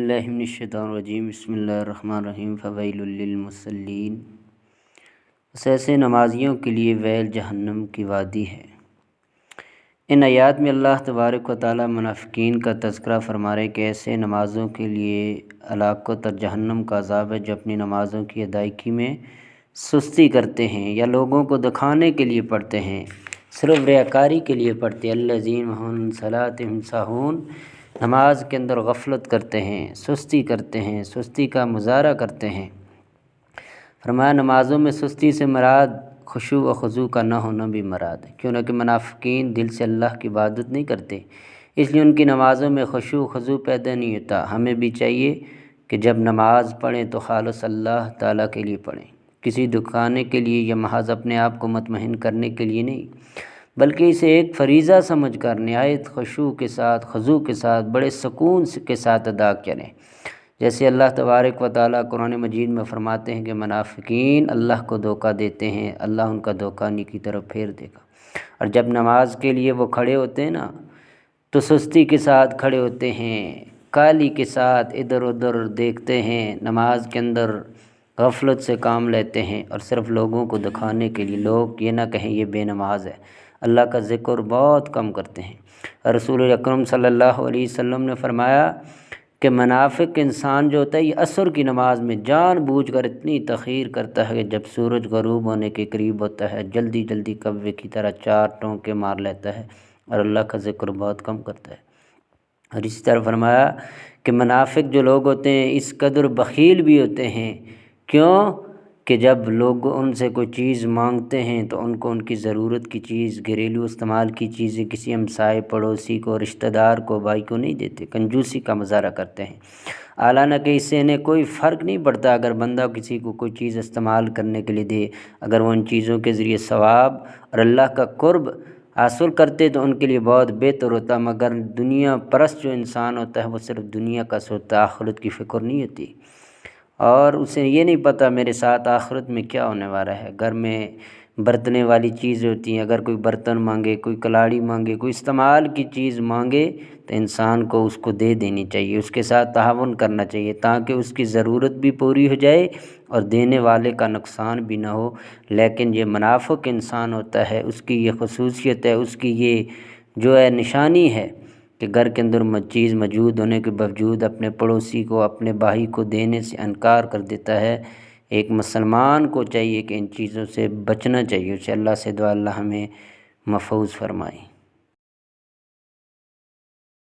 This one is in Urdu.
باللہ من الشیطان الرجیم بسم اللہ الرحمن الرحیم فویل للمصلین۔ بس ایسے نمازیوں کے لیے ویل جہنم کی وادی ہے۔ ان آیات میں اللہ تبارک و تعالی منافقین کا تذکرہ فرما رہے کہ ایسے نمازوں کے لیے ہلاک و تر جہنم کا عذاب ہے جو اپنی نمازوں کی ادائیگی میں سستی کرتے ہیں یا لوگوں کو دکھانے کے لیے پڑھتے ہیں، صرف ریاکاری کے لیے پڑھتے ہیں۔ الذین هم عن صلاتهم ساہون، نماز کے اندر غفلت کرتے ہیں، سستی کرتے ہیں، سستی کا مظاہرہ کرتے ہیں۔ فرمایا نمازوں میں سستی سے مراد خشوع و خضوع کا نہ ہونا بھی مراد ہے، کیونکہ منافقین دل سے اللہ کی عبادت نہیں کرتے، اس لیے ان کی نمازوں میں خشوع و خضوع پیدا نہیں ہوتا۔ ہمیں بھی چاہیے کہ جب نماز پڑھیں تو خالص اللہ تعالیٰ کے لیے پڑھیں، کسی دکھانے کے لیے یا محض اپنے آپ کو مطمئن کرنے کے لیے نہیں، بلکہ اسے ایک فریضہ سمجھ کر نہایت خشوع کے ساتھ، خضوع کے ساتھ، بڑے سکون کے ساتھ ادا کریں۔ جیسے اللہ تبارک و تعالیٰ قرآن مجید میں فرماتے ہیں کہ منافقین اللہ کو دھوکہ دیتے ہیں، اللہ ان کا دھوکہ انہی کی طرف پھیر دے گا۔ اور جب نماز کے لیے وہ کھڑے ہوتے ہیں نا تو سستی کے ساتھ کھڑے ہوتے ہیں، کالی کے ساتھ ادھر ادھر دیکھتے ہیں، نماز کے اندر غفلت سے کام لیتے ہیں اور صرف لوگوں کو دکھانے کے لیے، لوگ یہ نہ کہیں یہ بے نماز ہے، اللہ کا ذکر بہت کم کرتے ہیں۔ رسول اکرم صلی اللہ علیہ وسلم نے فرمایا کہ منافق انسان جو ہوتا ہے یہ عصر کی نماز میں جان بوجھ کر اتنی تاخیر کرتا ہے کہ جب سورج غروب ہونے کے قریب ہوتا ہے جلدی جلدی کوے کی طرح 4 ٹونکے مار لیتا ہے اور اللہ کا ذکر بہت کم کرتا ہے۔ اور اسی طرح فرمایا کہ منافق جو لوگ ہوتے ہیں اس قدر بخیل بھی ہوتے ہیں، کیوں کہ جب لوگ ان سے کوئی چیز مانگتے ہیں تو ان کو ان کی ضرورت کی چیز، گھریلو استعمال کی چیزیں کسی ہمسائے پڑوسی کو، رشتہ دار کو، بھائی کو نہیں دیتے، کنجوسی کا مظاہرہ کرتے ہیں۔ حالانہ کہ اس سے انہیں کوئی فرق نہیں پڑتا اگر بندہ کسی کو کوئی چیز استعمال کرنے کے لیے دے، اگر وہ ان چیزوں کے ذریعے ثواب اور اللہ کا قرب حاصل کرتے تو ان کے لیے بہت بہتر ہوتا، مگر دنیا پرست جو انسان ہوتا ہے وہ صرف دنیا کا سوچتا، آخرت کی فکر نہیں ہوتی، اور اسے یہ نہیں پتہ میرے ساتھ آخرت میں کیا ہونے والا ہے۔ گھر میں برتنے والی چیزیں ہوتی ہیں، اگر کوئی برتن مانگے، کوئی کلاڑی مانگے، کوئی استعمال کی چیز مانگے تو انسان کو اس کو دے دینی چاہیے، اس کے ساتھ تعاون کرنا چاہیے تاکہ اس کی ضرورت بھی پوری ہو جائے اور دینے والے کا نقصان بھی نہ ہو۔ لیکن یہ منافق انسان ہوتا ہے، اس کی یہ خصوصیت ہے، اس کی یہ جو ہے نشانی ہے کہ گھر کے اندر چیز موجود ہونے کے باوجود اپنے پڑوسی کو، اپنے بھائی کو دینے سے انکار کر دیتا ہے۔ ایک مسلمان کو چاہیے کہ ان چیزوں سے بچنا چاہیے، اسے اللہ سے دعا اللہ ہمیں محفوظ فرمائے۔